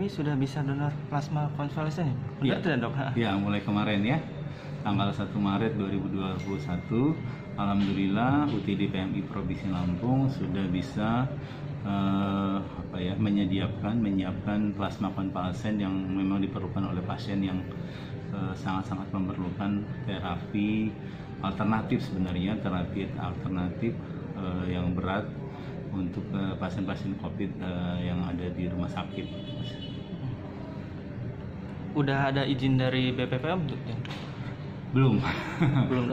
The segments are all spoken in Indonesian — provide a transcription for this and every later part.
kami sudah bisa donor plasma konvalesen ya? Benar tidak dok? Ya, mulai kemarin ya, tanggal 1 Maret 2021, alhamdulillah UTD PMI Provinsi Lampung sudah bisa menyiapkan plasma konvalesen yang memang diperlukan oleh pasien yang sangat-sangat memerlukan terapi alternatif sebenarnya, terapi alternatif yang berat untuk pasien-pasien COVID yang ada di rumah sakit. Udah ada izin dari BPPM ya? Belum, Belum.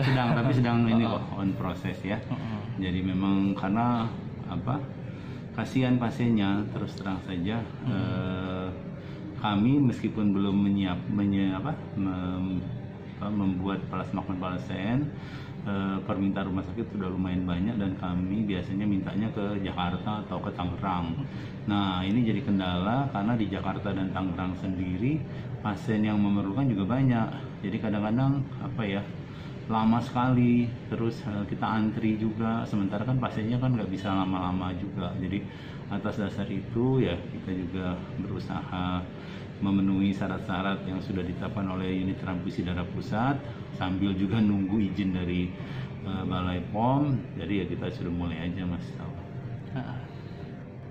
sedang ini on proses ya. Jadi memang karena kasihan pasiennya, terus terang saja kami meskipun belum membuat plasma konvalesen, permintaan rumah sakit sudah lumayan banyak dan kami biasanya mintanya ke Jakarta atau ke Tangerang. Nah, ini jadi kendala karena di Jakarta dan Tangerang sendiri pasien yang memerlukan juga banyak. Jadi kadang-kadang lama sekali, terus kita antri juga, sementara kan pasiennya kan nggak bisa lama-lama juga. Jadi atas dasar itu ya kita juga berusaha memenuhi syarat-syarat yang sudah ditetapkan oleh unit transfusi darah pusat sambil juga nunggu izin dari Balai POM. Jadi ya kita sudah mulai aja Mas.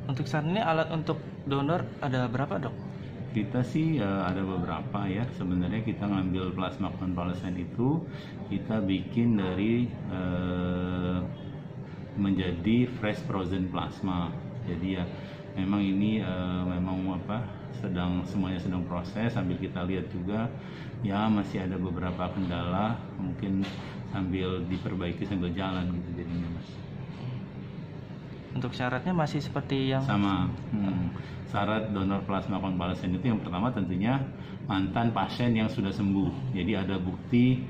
Untuk saat ini alat untuk donor ada berapa dok? Kita sih ada beberapa ya. Sebenarnya kita ngambil plasma konvalesen itu kita bikin dari menjadi fresh frozen plasma. Jadi ya memang ini semuanya sedang proses, sambil kita lihat juga ya masih ada beberapa kendala, mungkin sambil diperbaiki sambil jalan gitu jadinya Mas. Untuk syaratnya masih seperti yang sama. Syarat donor plasma konvalesen itu yang pertama tentunya mantan pasien yang sudah sembuh. Jadi ada bukti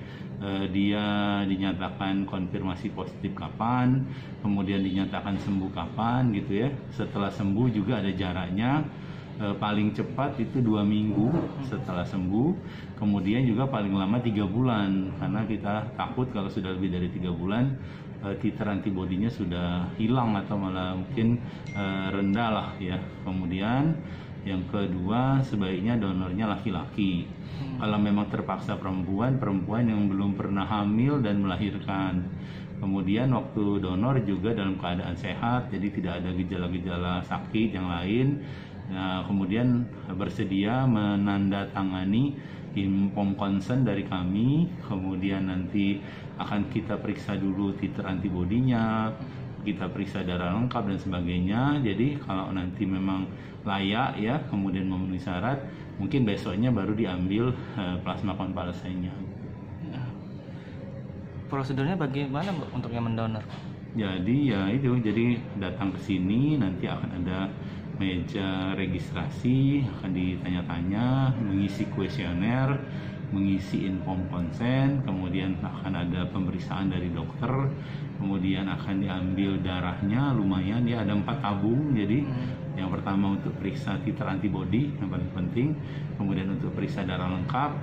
dia dinyatakan konfirmasi positif kapan, kemudian dinyatakan sembuh kapan gitu ya. Setelah sembuh juga ada jaraknya, paling cepat itu 2 minggu setelah sembuh, kemudian juga paling lama 3 bulan karena kita takut kalau sudah lebih dari 3 bulan titer antibodinya sudah hilang atau malah mungkin rendah lah ya. Kemudian yang kedua sebaiknya donornya laki-laki. Kalau memang terpaksa perempuan yang belum pernah hamil dan melahirkan. Kemudian waktu donor juga dalam keadaan sehat, jadi tidak ada gejala-gejala sakit yang lain. Nah, kemudian bersedia menandatangani POM consent dari kami, kemudian nanti akan kita periksa dulu titer antibodinya, kita periksa darah lengkap dan sebagainya. Jadi kalau nanti memang layak ya, kemudian memenuhi syarat, mungkin besoknya baru diambil plasma konvalesennya. Prosedurnya bagaimana untuk yang mendonor? Jadi ya itu, jadi datang ke sini nanti akan ada meja registrasi, akan ditanya-tanya, mengisi kuesioner, mengisi POM consent, kemudian akan ada pemeriksaan dari dokter, kemudian akan diambil darahnya, lumayan ya, ada 4 tabung. Jadi yang pertama untuk periksa titer antibodi yang paling penting, kemudian untuk periksa darah lengkap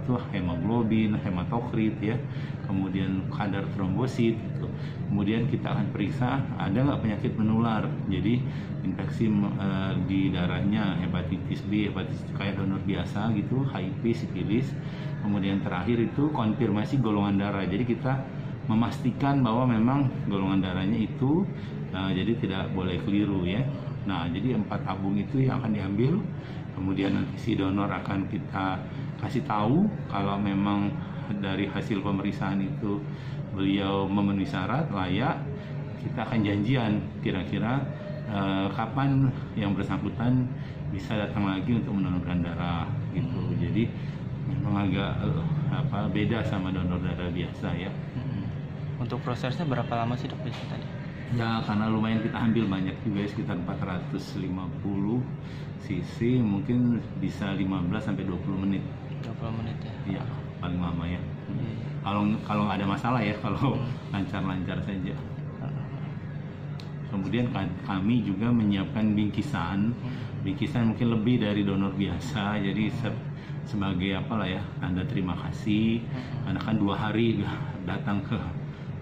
tuh hemoglobin, hematokrit ya, kemudian kadar trombosit gitu. Kemudian kita akan periksa ada nggak penyakit menular, jadi infeksi di darahnya, hepatitis B, hepatitis kayak donor biasa gitu, HIV, sifilis. Kemudian terakhir itu konfirmasi golongan darah, jadi kita memastikan bahwa memang golongan darahnya itu, jadi tidak boleh keliru ya. Nah, jadi 4 tabung itu yang akan diambil, kemudian nanti si donor akan kita kasih tahu kalau memang dari hasil pemeriksaan itu beliau memenuhi syarat, layak, kita akan janjian kira-kira kapan yang bersangkutan bisa datang lagi untuk mendonorkan darah gitu. Jadi memang agak beda sama donor darah biasa ya. Untuk prosesnya berapa lama sih dok biasanya tadi? Ya karena lumayan kita ambil banyak juga, sekitar 450 cc, mungkin bisa 15 sampai 20 menit. 20 menit ya? Iya, paling lama ya. Kalau nggak ada masalah ya, kalau lancar-lancar saja. Kemudian kami juga menyiapkan bingkisan mungkin lebih dari donor biasa, jadi sebagai tanda terima kasih, karena kan 2 hari datang ke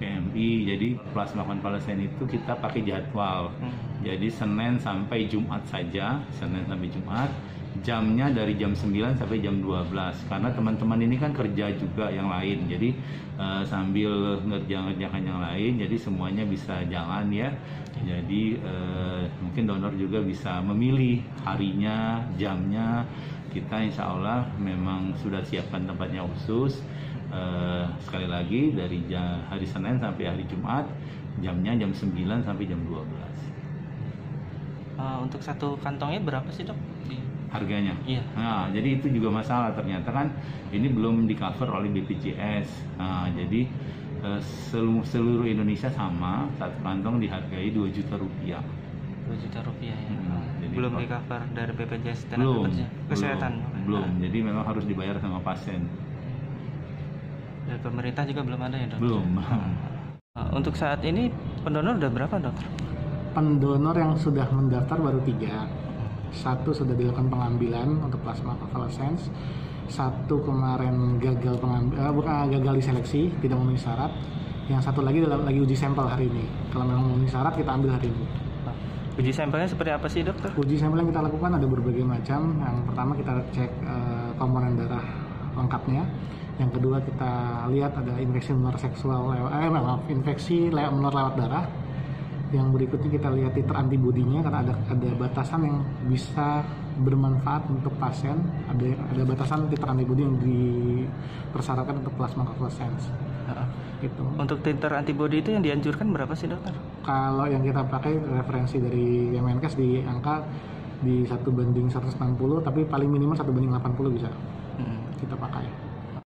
PMI. Jadi plasma konvalesen itu kita pakai jadwal. Jadi Senin sampai Jumat saja, Senin sampai Jumat. Jamnya dari jam 9 sampai jam 12. Karena teman-teman ini kan kerja juga yang lain. Jadi sambil ngerjakan yang lain, jadi semuanya bisa jalan ya. Jadi mungkin donor juga bisa memilih harinya, jamnya. Kita insya Allah memang sudah siapkan tempatnya khusus. Sekali lagi dari hari Senin sampai hari Jumat, jamnya jam 9 sampai jam 12. Untuk satu kantongnya berapa sih dok? Harganya? Iya. Nah, jadi itu juga masalah, ternyata kan ini belum di cover oleh BPJS. Nah, jadi seluruh Indonesia sama, satu kantong dihargai 2 juta rupiah. 2 juta rupiah ya. Jadi Belum di cover dari BPJS belum, Kesehatan. belum. Jadi memang harus dibayar sama pasien. Dari pemerintah juga belum ada ya dok? Belum. Untuk saat ini pendonor udah berapa dok? Pendonor yang sudah mendaftar baru 3. Satu sudah dilakukan pengambilan untuk plasma convalescence, satu kemarin gagal gagal diseleksi, tidak memenuhi syarat. Yang satu lagi lagi uji sampel hari ini. Kalau memang memenuhi syarat kita ambil hari ini. Uji sampelnya seperti apa sih dokter? Uji sampel yang kita lakukan ada berbagai macam. Yang pertama kita cek komponen darah lengkapnya. Yang kedua kita lihat ada infeksi menular seksual, infeksi menular lewat darah. Yang berikutnya kita lihat titer antibodinya, karena ada batasan yang bisa bermanfaat untuk pasien. Ada batasan titer antibodi yang dipersyaratkan untuk plasma convalescence. Itu. Untuk titer antibodi itu yang dianjurkan berapa sih dokter? Kalau yang kita pakai referensi dari Kemenkes di angka di 1:160, tapi paling minimal 1:80 bisa kita pakai.